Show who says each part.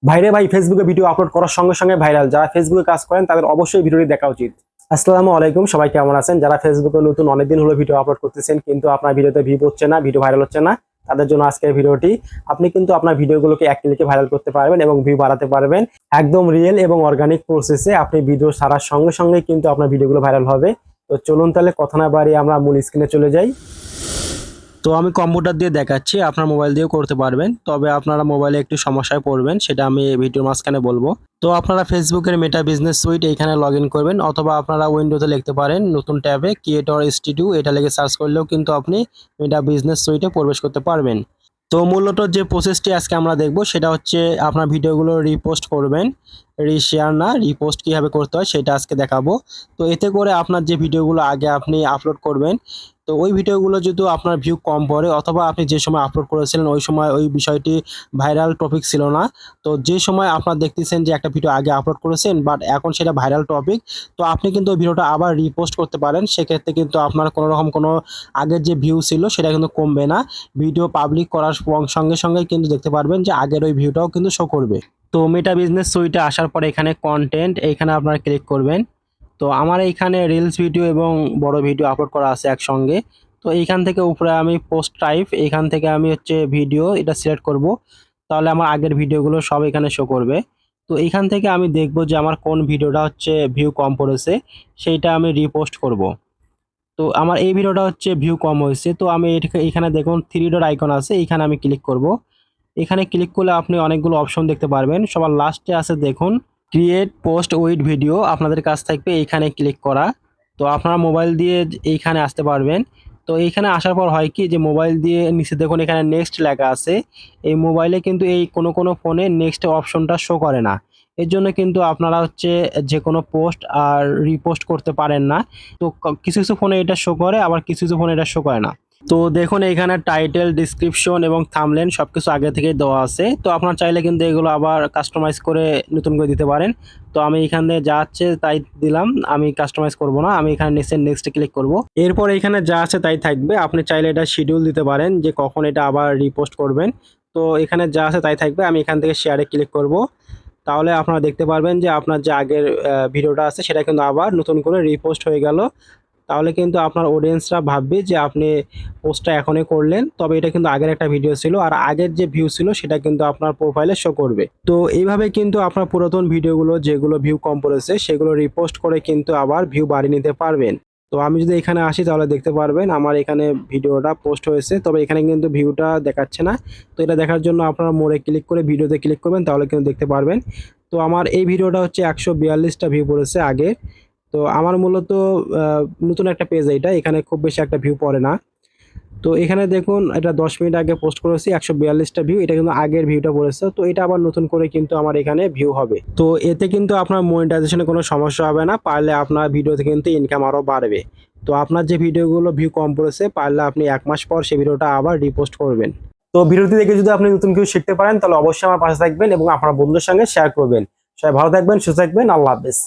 Speaker 1: ভাইরে ভাই, ফেসবুকে ভিডিও আপলোড করার সঙ্গে সঙ্গে ভাইরাল। যারা ফেসবুকে কাজ করেন তাদের অবশ্যই ভিডিওটি দেখা উচিত। আসসালামু আলাইকুম, সবাই কেমন আছেন? যারা ফেসবুকে নতুন অনেকদিন হলো ভিডিও আপলোড করতেছেন কিন্তু আপনার ভিডিওতে ভিউ হচ্ছে না, ভিডিও ভাইরাল হচ্ছে না, তাদের জন্য আজকের ভিডিওটি। আপনি কিন্তু আপনার ভিডিওগুলোকে এক ক্লিকে ভাইরাল করতে পারবেন এবং ভিউ বাড়াতে পারবেন। একদম রিয়েল এবং অর্গানিক প্রসেসে আপনি ভিডিও ছাড়ার সঙ্গে সঙ্গে কিন্তু আপনার ভিডিওগুলো ভাইরাল হবে। তো চলুন তাহলে কথা না বাড়িয়ে আমরা মূল স্ক্রিনে চলে যাই। তো আমি কম্পিউটার দিয়ে দেখাচ্ছি, আপনার মোবাইল দিয়েও করতে পারবেন, তবে আপনারা মোবাইলে একটু সমস্যায় পড়বেন, সেটা আমি এই ভিডিওর মাঝখানে বলবো। তো আপনারা ফেসবুকের মেটা বিজনেস সুইট এখানে লগ ইন করবেন, অথবা আপনারা উইন্ডোতে লিখতে পারেন নতুন ট্যাবে ক্রিয়েটর স্টুডিও, এটা লিখে সার্চ করলেও কিন্তু আপনি মেটা বিজনেস সুইটে প্রবেশ করতে পারবেন। তো মূলত যে প্রসেসটি আজকে আমরা দেখব সেটা হচ্ছে আপনার ভিডিওগুলো রিপোস্ট করবেন, রিশেয়ার না, রিপোস্ট কীভাবে করতে হয় সেটা আজকে দেখাবো। তো এতে করে আপনার যে ভিডিওগুলো আগে আপনি আপলোড করবেন, তো ওই ভিডিওগুলো যদি আপনার ভিউ কম পড়ে, অথবা আপনি যে সময় আপলোড করেছিলেন ওই সময় ওই বিষয়টি ভাইরাল টপিক ছিল না, তো যে সময় আপনার দেখতেছেন যে একটা ভিডিও আগে আপলোড করেছেন বাট এখন সেটা ভাইরাল টপিক, তো আপনি কিন্তু ওই ভিডিওটা আবার রিপোস্ট করতে পারেন। সেক্ষেত্রে কিন্তু আপনার কোনো রকম কোনো আগের যে ভিউ ছিল সেটা কিন্তু কমবে না। ভিডিও পাবলিক করার সঙ্গে সঙ্গে কিন্তু দেখতে পারবেন যে আগের ওই ভিউটাও কিন্তু শো করবে। তো মেটা বিজনেস সুইটে আসার পরে এখানে কন্টেন্ট, এখানে আপনারা ক্লিক করবেন। তো আমার এইখানে রিলস ভিডিও এবং বড় ভিডিও আপলোড করা আছে একসঙ্গে। তো এইখান থেকে উপরে আমি পোস্ট টাইপ, এখান থেকে আমি হচ্ছে ভিডিও এটা সিলেক্ট করব, তাহলে আমার আগের ভিডিওগুলো সব এখানে শো করবে। তো এইখান থেকে আমি দেখব যে আমার কোন ভিডিওটা হচ্ছে ভিউ কম পড়েছে, সেইটা আমি রিপোস্ট করব। তো আমার এই ভিডিওটা হচ্ছে ভিউ কম হয়েছে, তো আমি এখানে দেখুন থ্রি ডট আইকন আছে, এইখানে আমি ক্লিক করব। এখানে ক্লিক করলে আপনি অনেকগুলো অপশন দেখতে পারবেন। সবার লাস্টে আছে দেখুন ক্রিয়েট পোস্ট উইথ ভিডিও, আপনাদের কাছ থাকবে এইখানে ক্লিক করা। তো আপনারা মোবাইল দিয়ে এইখানে আসতে পারবেন। তো এইখানে আসার পর হয় কি, যে মোবাইল দিয়ে নিচে দেখুন এখানে নেক্সট লেখা আছে। এই মোবাইলে কিন্তু এই কোনো ফোনে নেক্সট অপশনটা শো করে না। এর জন্য কিন্তু আপনারা হচ্ছে যে কোনো পোস্ট আর রিপোস্ট করতে পারেন না। তো কিছু কিছু ফোনে এটা শো করে, আবার কিছু কিছু ফোনে এটা শো করে না। তো দেখুন এখানে টাইটেল, ডিসক্রিপশন এবং থাম্বনেল সবকিছু আগে থেকেই দেওয়া আছে। তো আপনারা চাইলে কিন্তু এগুলো আবার কাস্টমাইজ করে নতুন করে দিতে পারেন। তো আমি এখানে যা আছে তাই দিলাম, আমি কাস্টমাইজ করব না, আমি এখানে নেক্সট ক্লিক করব। এরপর এখানে যা আছে তাই থাকবে, আপনি চাইলে এটা শিডিউল দিতে পারেন যে কখন এটা আবার রিপোস্ট করবেন। তো এখানে যা আছে তাই থাকবে, আমি এখান থেকে শেয়ারে ক্লিক করব। তাহলে আপনারা দেখতে পারবেন যে আপনার যে আগের ভিডিওটা আছে সেটা কিন্তু আবার নতুন করে রিপোস্ট হয়ে গেল। তাহলে কিন্তু আপনার অডিয়েন্সরা ভাববে যে আপনি পোস্টটা এখনই করলেন, তবে এটা কিন্তু আগের একটা ভিডিও ছিল, আর আগের যে ভিউ ছিল সেটা কিন্তু আপনার প্রোফাইলে শো করবে। তো এইভাবে কিন্তু আপনার পুরাতন ভিডিওগুলো যেগুলো ভিউ কম পড়েছে সেগুলো রিপোস্ট করে কিন্তু আবার ভিউ বাড়িয়ে নিতে পারবেন। তো আমি যদি এখানে আসি তাহলে দেখতে পারবেন আমার এখানে ভিডিওটা পোস্ট হয়েছে, তবে এখানে কিন্তু ভিউটা দেখাচ্ছে না। তো এটা দেখার জন্য আপনারা মোড়ে ক্লিক করে ভিডিওতে ক্লিক করবেন, তাহলে কিন্তু দেখতে পারবেন। তো আমার এই ভিডিওটা হচ্ছে 142টা ভিউ পড়েছে আগে। তো আমার মূলত আ নতুন একটা পেজ এইটা। এখানে খুব বেশি একটা ভিউ পড়ে না। তো এখানে দেখুন এটা ১০ মিনিট আগে পোস্ট করেছি, ১৪২টা ভিউ। এটা কিন্তু আগের ভিউটা পড়েছে। তো এটা আবার নতুন করে কিন্তু আমার এখানে ভিউ হবে। তো এতে কিন্তু আপনার মনিটাইজেশন এ কোনো সমস্যা হবে না। পারলে আপনার ভিডিওতে কিন্তু ইনকাম আরো বাড়বে। তো আপনার যে ভিডিওগুলো ভিউ কম পড়েছে, পারলে আপনি ১ মাস পর সেই ভিডিওটা আবার রিপোস্ট করবেন। তো ভিডিওটি দেখে যদি আপনি নতুন কিছু শিখতে পারেন তাহলে অবশ্যই আমার পাশে থাকবেন এবং আপনার বন্ধুদের সঙ্গে শেয়ার করবেন। সবাই ভালো থাকবেন, সুস্থ থাকবেন। আল্লাহ হাফেজ।